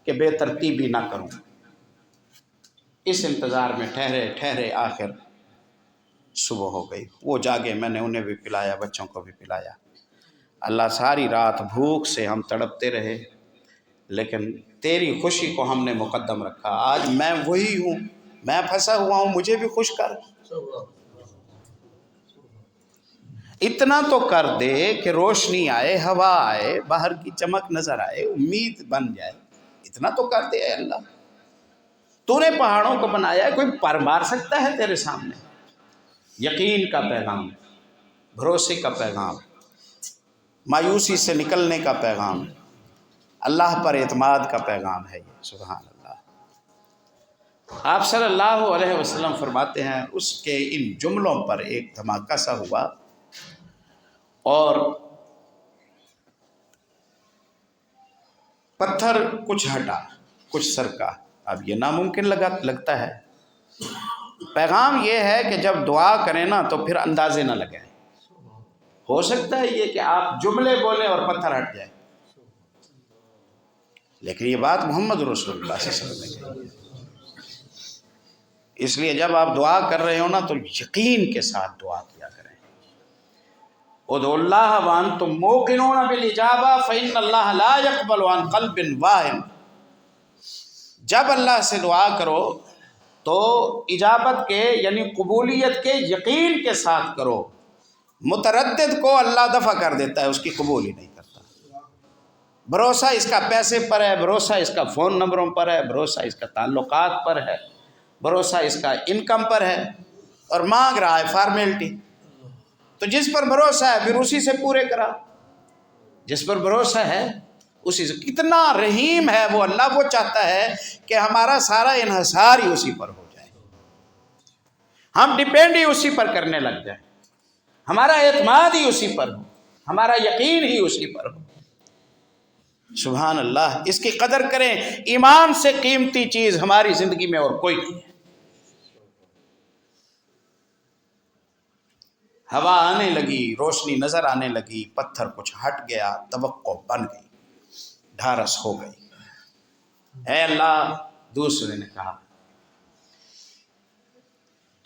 کہ بے ترتیبی نہ کروں۔ اس انتظار میں ٹھہرے آخر صبح ہو گئی، وہ جاگے، میں نے انہیں بھی پلایا، بچوں کو بھی پلایا۔ اللہ ساری رات بھوک سے ہم تڑپتے رہے، لیکن تیری خوشی کو ہم نے مقدم رکھا۔ آج میں وہی ہوں، میں پھنسا ہوا ہوں، مجھے بھی خوش کر۔ اتنا تو کر دے کہ روشنی آئے، ہوا آئے، باہر کی چمک نظر آئے، امید بن جائے، اتنا تو کر دے۔ اے اللہ، تو نے پہاڑوں کو بنایا ہے، کوئی پر مار سکتا ہے تیرے سامنے؟ یقین کا پیغام، بھروسے کا پیغام، مایوسی سے نکلنے کا پیغام، اللہ پر اعتماد کا پیغام ہے یہ۔ سبحان اللہ۔ آپ صلی اللہ علیہ وسلم فرماتے ہیں اس کے ان جملوں پر ایک دھماکہ سا ہوا اور پتھر کچھ ہٹا، کچھ سرکا۔ اب یہ ناممکن لگتا ہے۔ پیغام یہ ہے کہ جب دعا کریں نا تو پھر اندازے نہ لگائیں۔ ہو سکتا ہے یہ کہ آپ جملے بولیں اور پتھر ہٹ جائے، لیکن یہ بات محمد رسول اللہ صلی اللہ علیہ وسلم نے کہی۔ اس لیے جب آپ دعا کر رہے ہو نا تو یقین کے ساتھ دعا کیا کریں۔ ادعوا اللہ وانتم موقنون بالاجابہ فإن اللہ لا يقبل عن قلب واہن۔ جب اللہ سے دعا کرو تو اجابت کے یعنی قبولیت کے یقین کے ساتھ کرو۔ متردد کو اللہ دفع کر دیتا ہے، اس کی قبول ہی نہیں کرتا۔ بھروسہ اس کا پیسے پر ہے، بھروسہ اس کا فون نمبروں پر ہے، بھروسہ اس کا تعلقات پر ہے، بھروسہ اس کا انکم پر ہے، اور مانگ رہا ہے فارمیلٹی۔ تو جس پر بھروسہ ہے پھر اسی سے پورے کرا، جس پر بھروسہ ہے اسی سے۔ کتنا رحیم ہے وہ اللہ، وہ چاہتا ہے کہ ہمارا سارا انحصار ہی اسی پر ہو جائے، ہم ڈیپینڈ ہی اسی پر کرنے لگ جائیں، ہمارا اعتماد ہی اسی پر ہو، ہمارا یقین ہی اسی پر ہو۔ سبحان اللہ، اس کی قدر کریں۔ ایمان سے قیمتی چیز ہماری زندگی میں اور کوئی نہیں ہے۔ ہوا آنے لگی، روشنی نظر آنے لگی، پتھر کچھ ہٹ گیا، توقع بن گئی، ڈھارس ہو گئی۔ اے اللہ، دوسرے نے کہا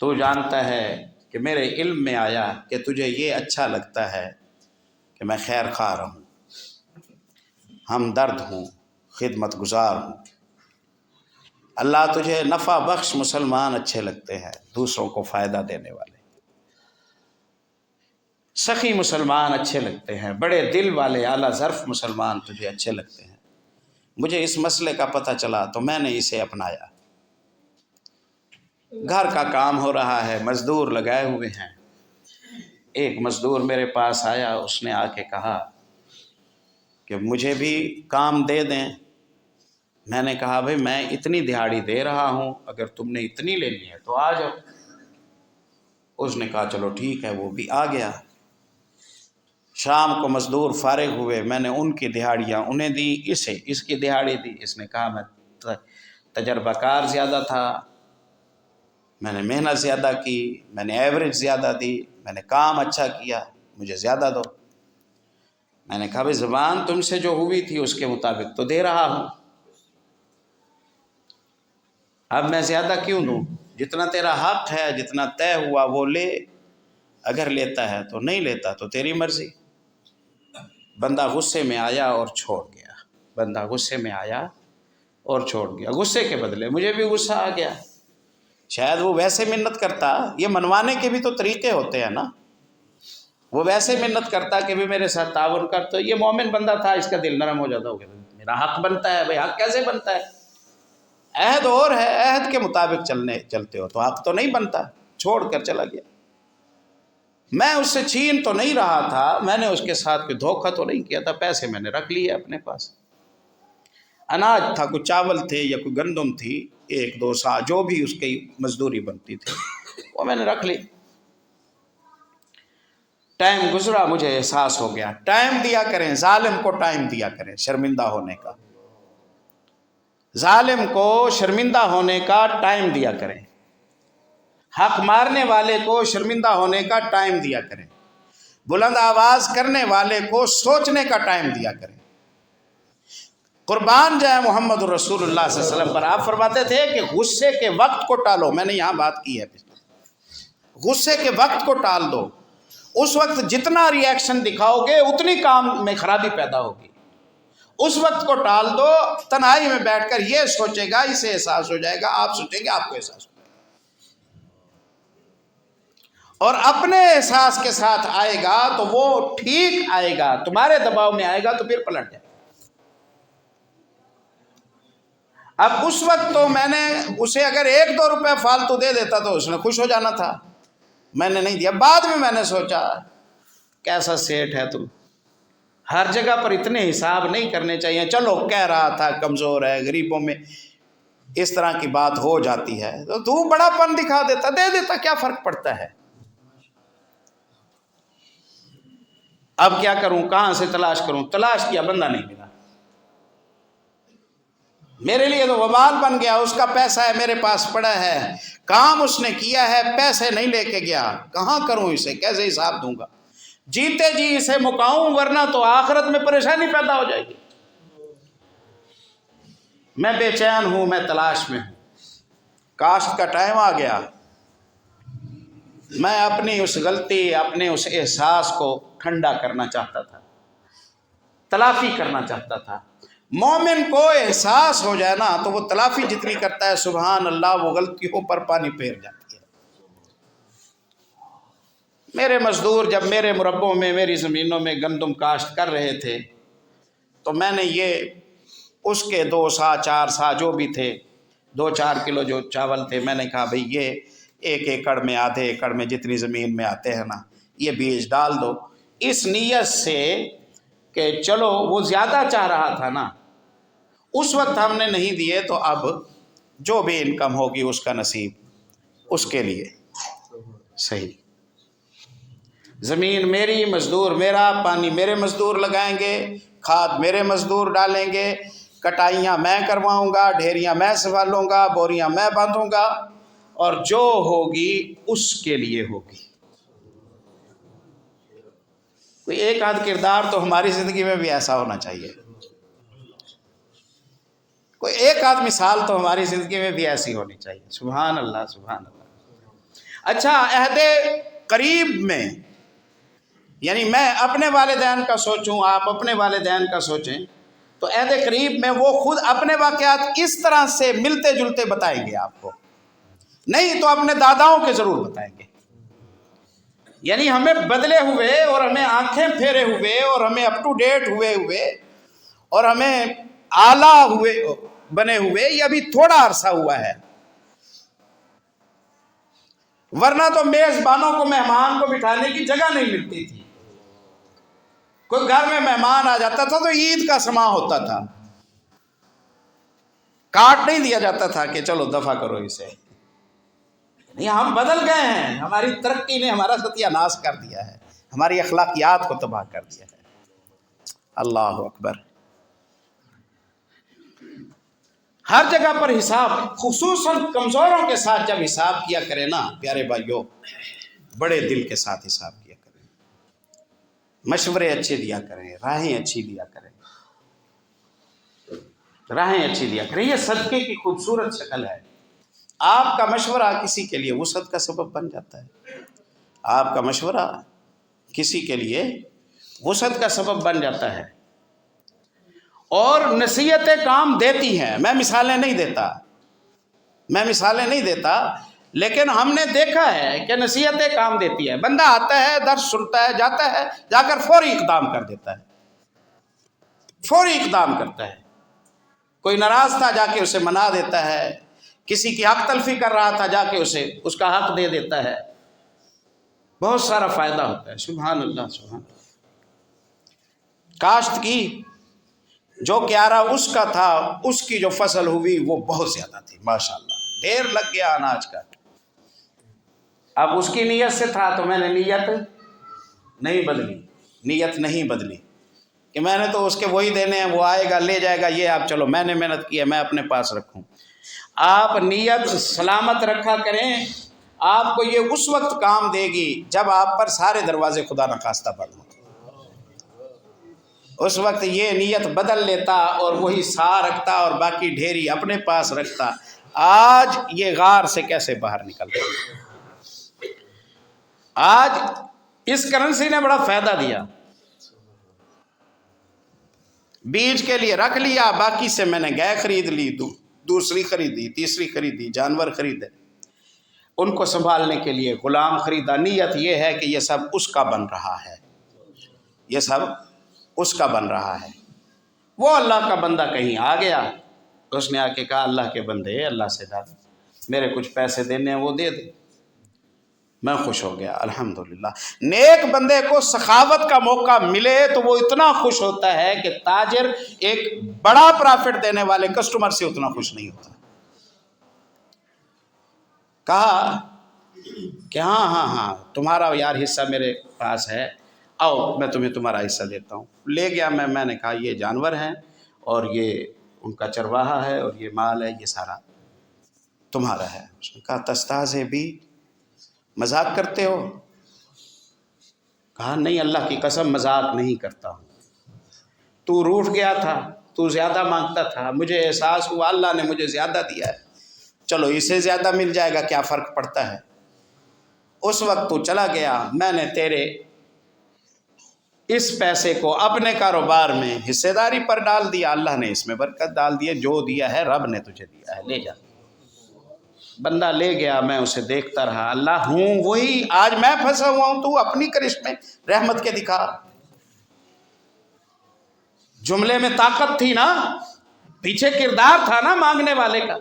تو جانتا ہے کہ میرے علم میں آیا کہ تجھے یہ اچھا لگتا ہے کہ میں خیر خواہ رہوں، ہمدرد ہوں، خدمت گزار ہوں۔ اللہ تجھے نفع بخش مسلمان اچھے لگتے ہیں، دوسروں کو فائدہ دینے والے، سخی مسلمان اچھے لگتے ہیں، بڑے دل والے اعلیٰ ظرف مسلمان تجھے اچھے لگتے ہیں۔ مجھے اس مسئلے کا پتہ چلا تو میں نے اسے اپنایا۔ گھر کا کام ہو رہا ہے، مزدور لگائے ہوئے ہیں۔ ایک مزدور میرے پاس آیا، اس نے آ کے کہا کہ مجھے بھی کام دے دیں۔ میں نے کہا بھائی میں اتنی دہاڑی دے رہا ہوں، اگر تم نے اتنی لینی ہے تو آ جاؤ۔ اس نے کہا چلو ٹھیک ہے، وہ بھی آ گیا۔ شام کو مزدور فارغ ہوئے، میں نے ان کی دہاڑیاں انہیں دی، اس کی دہاڑی دی۔ اس نے کہا میں تجربہ کار زیادہ تھا، میں نے محنت زیادہ کی، میں نے ایوریج زیادہ دی، میں نے کام اچھا کیا، مجھے زیادہ دو۔ میں نے کہا بھائی زبان تم سے جو ہوئی تھی اس کے مطابق تو دے رہا ہوں، اب میں زیادہ کیوں دوں؟ جتنا تیرا حق ہے، جتنا طے ہوا وہ لے، اگر لیتا ہے تو، نہیں لیتا تو تیری مرضی۔ بندہ غصے میں آیا اور چھوڑ گیا، بندہ غصے میں آیا اور چھوڑ گیا۔ غصے کے بدلے مجھے بھی غصہ آ گیا، شاید وہ ویسے منت کرتا، یہ منوانے کے بھی تو طریقے ہوتے ہیں نا، وہ ویسے منت کرتا کہ بھی میرے ساتھ تعاون کر، تو یہ مومن بندہ تھا، اس کا دل نرم ہو جاتا، ہو گیا میرا حق بنتا ہے۔ بھائی حق کیسے بنتا ہے؟ عہد اور ہے، عہد کے مطابق چلتے ہو تو حق تو نہیں بنتا، چھوڑ کر چلا گیا۔ میں اس سے چھین تو نہیں رہا تھا، میں نے اس کے ساتھ کوئی دھوکہ تو نہیں کیا تھا، پیسے میں نے رکھ لیے اپنے پاس، اناج تھا، کوئی چاول تھے یا کوئی گندم تھی، 1-2 سا جو بھی اس کی مزدوری بنتی تھی وہ میں نے رکھ لی۔ ٹائم گزرا، مجھے احساس ہو گیا، ٹائم دیا کریں، ظالم کو ٹائم دیا کریں شرمندہ ہونے کا، ظالم کو شرمندہ ہونے کا ٹائم دیا کریں، حق مارنے والے کو شرمندہ ہونے کا ٹائم دیا کریں، بلند آواز کرنے والے کو سوچنے کا ٹائم دیا کریں۔ قربان جائے محمد رسول اللہ صلی اللہ علیہ وسلم پر، آپ فرماتے تھے کہ غصے کے وقت کو ٹالو، میں نے یہاں بات کی ہے، غصے کے وقت کو ٹال دو، اس وقت جتنا ری ایکشن دکھاؤ گے اتنی کام میں خرابی پیدا ہوگی، اس وقت کو ٹال دو، تنہائی میں بیٹھ کر یہ سوچے گا، اسے احساس ہو جائے گا، آپ سوچیں گے آپ کو احساس ہو جائے گا، اور اپنے احساس کے ساتھ آئے گا تو وہ ٹھیک آئے گا، تمہارے دباؤ میں آئے گا تو پھر پلٹ جائے۔ اب اس وقت تو میں نے اسے اگر 1-2 روپے فالتو دے دیتا تو اس نے خوش ہو جانا تھا، میں نے نہیں دیا، بعد میں نے سوچا کیسا سیٹ ہے تم، ہر جگہ پر اتنے حساب نہیں کرنے چاہیے، چلو کہہ رہا تھا کمزور ہے، غریبوں میں اس طرح کی بات ہو جاتی ہے تو بڑا پن دکھا دیتا، دے دیتا، کیا فرق پڑتا ہے؟ اب کیا کروں، کہاں سے تلاش کروں؟ تلاش کیا، بندہ نہیں ملا، میرے لیے تو وبال بن گیا، اس کا پیسہ ہے میرے پاس پڑا ہے، کام اس نے کیا ہے، پیسے نہیں لے کے گیا، کہاں کروں اسے، کیسے حساب دوں گا؟ جیتے جی اسے مکاؤں، ورنہ تو آخرت میں پریشانی پیدا ہو جائے گی۔ میں بے چین ہوں، میں تلاش میں ہوں، کاشت کا ٹائم آ گیا، میں اپنی اس غلطی، اپنے اس احساس کو ٹھنڈا کرنا چاہتا تھا، تلافی کرنا چاہتا تھا۔ مومن کو احساس ہو جائے نا تو وہ تلافی جتنی کرتا ہے، سبحان اللہ، وہ غلطیوں پر پانی پھیر جاتی ہے۔ میرے مزدور جب میرے مربوں میں، میری زمینوں میں گندم کاشت کر رہے تھے تو میں نے یہ اس کے 2 سا 4 سا جو بھی تھے، 2-4 کلو جو چاول تھے، میں نے کہا بھئی یہ 1 ایکڑ میں، آدھے ایکڑ میں، جتنی زمین میں آتے ہیں نا، یہ بیج ڈال دو، اس نیت سے کہ چلو وہ زیادہ چاہ رہا تھا نا، اس وقت ہم نے نہیں دیے تو اب جو بھی انکم ہوگی اس کا نصیب اس کے لیے۔ صحیح، زمین میری، مزدور میرا، پانی میرے مزدور لگائیں گے، کھاد میرے مزدور ڈالیں گے، کٹائیاں میں کرواؤں گا، ڈھیریاں میں سنبھالوں گا، بوریاں میں باندھوں گا، اور جو ہوگی اس کے لیے ہوگی۔ کوئی ایک آدھ کردار تو ہماری زندگی میں بھی ایسا ہونا چاہیے، کوئی ایک آدھ مثال تو ہماری زندگی میں بھی ایسی ہونی چاہیے۔ سبحان اللہ، سبحان اللہ۔ اچھا، عہد قریب میں، یعنی میں اپنے والدین کا سوچوں، آپ اپنے والدین کا سوچیں، تو عہد قریب میں وہ خود اپنے واقعات اس طرح سے ملتے جلتے بتائیں گے آپ کو، نہیں تو اپنے داداؤں کے ضرور بتائیں گے، یعنی ہمیں بدلے ہوئے اور ہمیں آنکھیں پھیرے ہوئے اور ہمیں اپ ٹو ڈیٹ ہوئے اور ہمیں اعلیٰ بنے ہوئے یہ ابھی تھوڑا عرصہ ہوا ہے، ورنہ تو میزبانوں کو، مہمان کو بٹھانے کی جگہ نہیں ملتی تھی، کوئی گھر میں مہمان آ جاتا تھا تو عید کا سماں ہوتا تھا، کارڈ نہیں دیا جاتا تھا کہ چلو دفع کرو اسے، نہیں، ہم بدل گئے ہیں، ہماری ترقی نے ہمارا ستیہ ناش کر دیا ہے، ہماری اخلاقیات کو تباہ کر دیا ہے۔ اللہ اکبر۔ ہر جگہ پر حساب، خصوصاً کمزوروں کے ساتھ جب حساب کیا کرے نا پیارے بھائیوں، بڑے دل کے ساتھ حساب کیا کرے۔ مشورے اچھے دیا کریں، راہیں اچھی دیا کریں، راہیں اچھی دیا کریں. یہ صدقے کی خوبصورت شکل ہے. آپ کا مشورہ کسی کے لیے وسعت کا سبب بن جاتا ہے. آپ کا مشورہ کسی کے لیے وسعت کا سبب بن جاتا ہے. اور نصیحتیں کام دیتی ہیں. میں مثالیں نہیں دیتا لیکن ہم نے دیکھا ہے کہ نصیحتیں کام دیتی ہے. بندہ آتا ہے، درس سنتا ہے، جاتا ہے، جا کر فوری اقدام کر دیتا ہے، فوری اقدام کرتا ہے. کوئی ناراض تھا، جا کے اسے منا دیتا ہے. کسی کی حق تلفی کر رہا تھا، جا کے اسے اس کا حق دے دیتا ہے. بہت سارا فائدہ ہوتا ہے. سبحان اللہ، سبحان اللہ. کاشت کی جو کیارا اس کا تھا، اس کی جو فصل ہوئی وہ بہت زیادہ تھی، ماشاءاللہ. ڈھیر لگ گیا اناج کا. اب اس کی نیت سے تھا تو میں نے نیت نہیں بدلی کہ میں نے تو اس کے وہی دینے ہیں، وہ آئے گا لے جائے گا. یہ آپ چلو، میں نے محنت کی ہے، میں اپنے پاس رکھوں. آپ نیت سلامت رکھا کریں. آپ کو یہ اس وقت کام دے گی جب آپ پر سارے دروازے خدا نخواستہ بند ہوں. اس وقت یہ نیت بدل لیتا اور وہی سا رکھتا اور باقی ڈھیری اپنے پاس رکھتا. آج یہ غار سے کیسے باہر نکلتا. آج اس کرنسی نے بڑا فائدہ دیا. بیج کے لیے رکھ لیا، باقی سے میں نے گائے خرید لی، دوسری خریدی، تیسری خریدی، جانور خریدے، ان کو سنبھالنے کے لیے غلام خریدا. نیت یہ ہے کہ یہ سب اس کا بن رہا ہے، یہ سب اس کا بن رہا ہے. وہ اللہ کا بندہ کہیں آ گیا، اس نے آ کے کہا اللہ کے بندے، اللہ سے ڈر، میرے کچھ پیسے دینے ہیں وہ دے دے. میں خوش ہو گیا الحمدللہ. نیک بندے کو سخاوت کا موقع ملے تو وہ اتنا خوش ہوتا ہے کہ تاجر ایک بڑا پرافٹ دینے والے کسٹمر سے اتنا خوش نہیں ہوتا. کہا کہ ہاں تمہارا یار حصہ میرے پاس ہے، آؤ میں تمہیں تمہارا حصہ دیتا ہوں. لے گیا. میں نے کہا یہ جانور ہیں اور یہ ان کا چرواہا ہے اور یہ مال ہے، یہ سارا تمہارا ہے. اس نے کہا تستہزئ بھی، مذاق کرتے ہو؟ کہا نہیں، اللہ کی قسم مذاق نہیں کرتا ہوں. تو روٹھ گیا تھا، تو زیادہ مانگتا تھا، مجھے احساس ہوا اللہ نے مجھے زیادہ دیا ہے، چلو اسے زیادہ مل جائے گا، کیا فرق پڑتا ہے. اس وقت تو چلا گیا، میں نے تیرے اس پیسے کو اپنے کاروبار میں حصے داری پر ڈال دیا، اللہ نے اس میں برکت ڈال دی ہے، جو دیا ہے رب نے تجھے دیا ہے، لے جا. بندہ لے گیا. میں اسے دیکھتا رہا. اللہ ہوں وہی، آج میں پھنسا ہوا ہوں، تو اپنی کرش میں رحمت کے دکھا. جملے میں طاقت تھی نا، پیچھے کردار تھا نا مانگنے والے کا.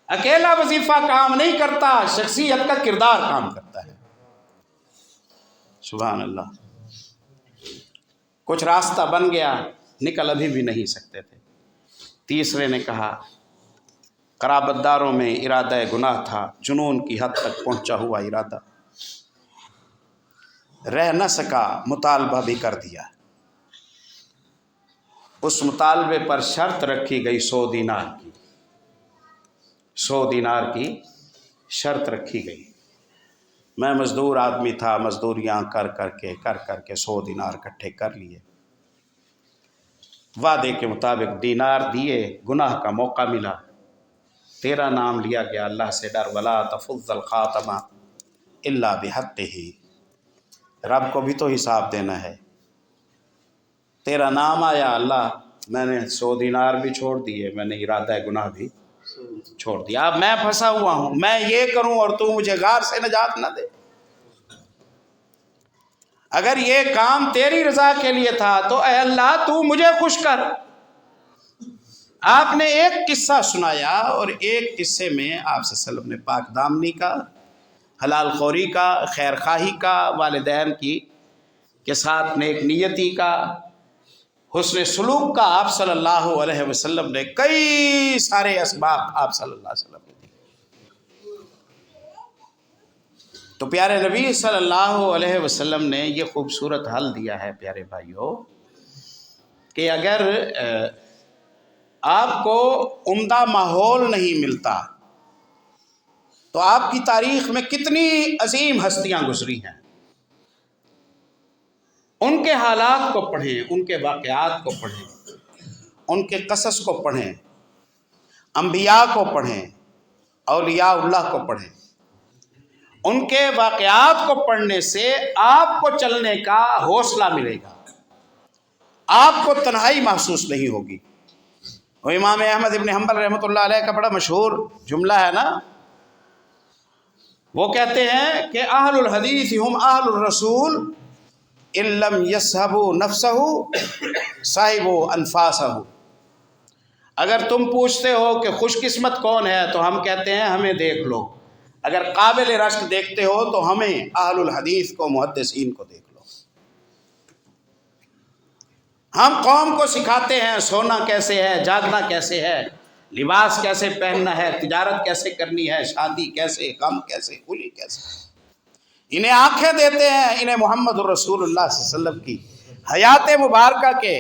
اکیلا وظیفہ کام نہیں کرتا، شخصیت کا کردار کام کرتا ہے. سبحان اللہ. کچھ راستہ بن گیا، نکل ابھی بھی نہیں سکتے تھے. تیسرے نے کہا قرابت داروں میں ارادہ گناہ تھا، جنون کی حد تک پہنچا ہوا ارادہ، رہ نہ سکا، مطالبہ بھی کر دیا. اس مطالبے پر شرط رکھی گئی 100 دینار کی، 100 دینار کی شرط رکھی گئی. میں مزدور آدمی تھا، مزدوریاں کر کے 100 دینار اکٹھے کر لیے. وعدے کے مطابق دینار دیے، گناہ کا موقع ملا، تیرا نام لیا گیا. اللہ سے ڈر، ولا تفض الخاتمہ الا بحقہ، رب کو بھی تو حساب دینا ہے. تیرا نام آیا، اللہ میں نے 100 دینار بھی چھوڑ دیے، میں نے ارادہ گناہ بھی چھوڑ دیا. اب میں پھنسا ہوا ہوں، میں یہ کروں اور تو مجھے غار سے نجات نہ دے. اگر یہ کام تیری رضا کے لیے تھا تو اے اللہ تو مجھے خوش کر. آپ نے ایک قصہ سنایا اور ایک قصے میں آپ صلی اللہ علیہ وسلم نے پاک دامنی کا، حلال خوری کا، خیر خواہی کا، والدین کی کے ساتھ نیک نیتی کا، حسن سلوک کا، آپ صلی اللہ علیہ وسلم نے کئی سارے اسباب آپ صلی اللہ علیہ وسلم نے دی. تو پیارے نبی صلی اللہ علیہ وسلم نے یہ خوبصورت حل دیا ہے پیارے بھائیوں کہ اگر آپ کو عمدہ ماحول نہیں ملتا تو آپ کی تاریخ میں کتنی عظیم ہستیاں گزری ہیں. ان کے حالات کو پڑھیں، ان کے واقعات کو پڑھیں، ان کے قصص کو پڑھیں، انبیاء کو پڑھیں، اولیاء اللہ کو پڑھیں۔ ان کے واقعات کو پڑھنے سے آپ کو چلنے کا حوصلہ ملے گا، آپ کو تنہائی محسوس نہیں ہوگی۔ وہ امام احمد ابن حنبل رحمۃ اللہ علیہ کا بڑا مشہور جملہ ہے نا، وہ کہتے ہیں کہ اہل الحدیث ہم اہل الرسول ان لم یصحبوا نفسہ صاحبوا انفاسہ۔ اگر تم پوچھتے ہو کہ خوش قسمت کون ہے تو ہم کہتے ہیں ہمیں دیکھ لو، اگر قابل رشک دیکھتے ہو تو ہمیں اہل الحدیث کو، محدثین کو دیکھ لو۔ ہم قوم کو سکھاتے ہیں سونا کیسے ہے، جاگنا کیسے ہے، لباس کیسے پہننا ہے، تجارت کیسے کرنی ہے، شادی کیسے، غم کیسے، خوشی کیسے۔ انہیں آنکھیں دیتے ہیں، انہیں محمد الرسول اللہ صلی اللہ علیہ وسلم کی حیات مبارکہ کے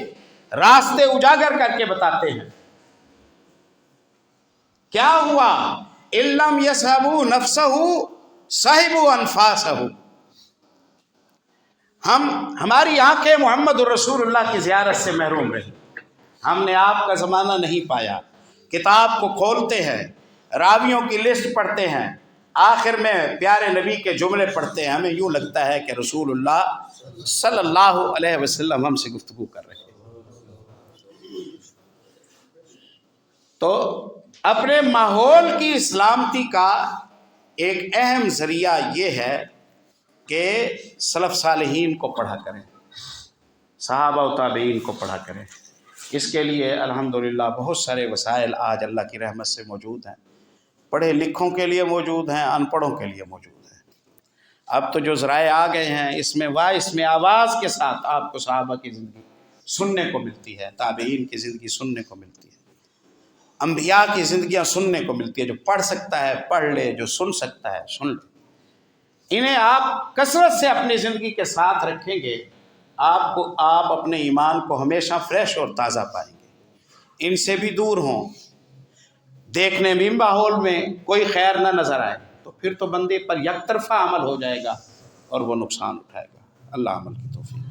راستے اجاگر کر کے بتاتے ہیں۔ کیا ہوا؟ علم یصحبوا نفسہ صاحبوا انفاسہ۔ ہماری آنکھیں محمد الرسول اللہ کی زیارت سے محروم رہی، ہم نے آپ کا زمانہ نہیں پایا۔ کتاب کو کھولتے ہیں، راویوں کی لسٹ پڑھتے ہیں، آخر میں پیارے نبی کے جملے پڑھتے ہیں، ہمیں یوں لگتا ہے کہ رسول اللہ صلی اللہ علیہ وسلم ہم سے گفتگو کر رہے ہیں۔ تو اپنے ماحول کی سلامتی کا ایک اہم ذریعہ یہ ہے کہ سلف صالحین کو پڑھا کریں، صحابہ و تابعین کو پڑھا کریں۔ اس کے لیے الحمدللہ بہت سارے وسائل آج اللہ کی رحمت سے موجود ہیں، پڑھے لکھوں کے لیے موجود ہیں، ان پڑھوں کے لیے موجود ہیں۔ اب تو جو ذرائع آ گئے ہیں، اس میں وائس میں آواز کے ساتھ آپ کو صحابہ کی زندگی سننے کو ملتی ہے، تابعین کی زندگی سننے کو ملتی ہے، انبیاء کی زندگیاں سننے کو ملتی ہے۔ جو پڑھ سکتا ہے پڑھ لے، جو سن سکتا ہے سن لے۔ انہیں آپ کثرت سے اپنی زندگی کے ساتھ رکھیں گے، آپ اپنے ایمان کو ہمیشہ فریش اور تازہ پائیں گے۔ ان سے بھی دور ہوں، دیکھنے میں ماحول میں کوئی خیر نہ نظر آئے تو پھر تو بندے پر یک طرفہ عمل ہو جائے گا اور وہ نقصان اٹھائے گا۔ اللہ عمل کی توفیق۔